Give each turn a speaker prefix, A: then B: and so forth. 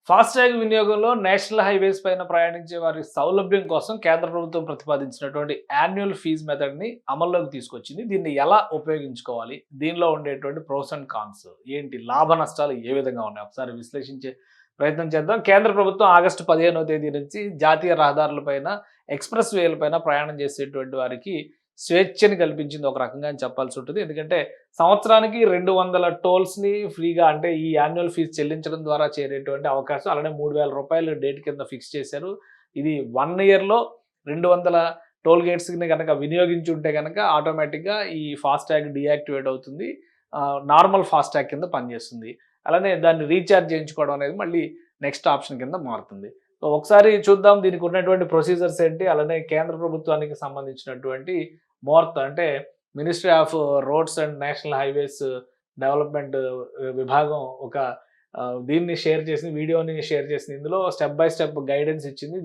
A: FASTag వినియోగంలో national highways పైన ప్రయాణించే వారి సౌలభ్యం కోసం కేంద్ర ప్రభుత్వం ప్రతిపాదించినటువంటి యాన్యువల్ ఫీజ్ మెథడ్ని అమల్లోకి తీసుకొచ్చింది. దీన్ని ఎలా ఉపయోగించుకోవాలి? దీనిలో ఉండేటువంటి ప్రోస్ అండ్ కాన్స్ ఏంటి? లాభ నష్టాలు ఏ విధంగా ఉన్నాయి? ఒకసారి విశ్లేషించే ప్రయత్నం చేద్దాం. కేంద్ర ప్రభుత్వం ఆగస్టు 15వ తేదీ నుంచి జాతీయ రహదారులపైన, ఎక్స్‌ప్రెస్ వేలపైన ప్రయాణం చేసేటువంటి వారికి స్వేచ్ఛని కల్పించింది ఒక రకంగా అని చెప్పాల్సి ఉంటుంది. ఎందుకంటే సంవత్సరానికి 200 టోల్స్‌ని ఫ్రీగా అంటే ఈ యాన్యువల్ ఫీజ్ చెల్లించడం ద్వారా చేరేటువంటి అవకాశం. అలానే రూ. 3000 డేట్ కింద ఫిక్స్ చేశారు. ఇది 1 ఇయర్‌లో 200 టోల్ గేట్స్‌ని గనక వినియోగించుంటే గనక ఆటోమేటిక్‌గా ఈ ఫాస్టాగ్ డీయాక్టివేట్ అవుతుంది. నార్మల్ ఫాస్టాగ్ కింద పనిచేస్తుంది. అలానే దాన్ని రీచార్జ్ చేయించుకోవడం అనేది మళ్ళీ నెక్స్ట్ ఆప్షన్ కింద మారుతుంది. సో ఒకసారి చూద్దాం దీనికి ఉన్నటువంటి ప్రొసీజర్స్ ఏంటి? అలానే కేంద్ర ప్రభుత్వానికి సంబంధించినటువంటి అంటే ministry of roads and national highways development విభాగం ఒక దీన్ని షేర్ చేసింది, వీడియోని షేర్ చేసింది. ఇందులో స్టెప్ బై స్టెప్ గైడెన్స్ ఇచ్చింది.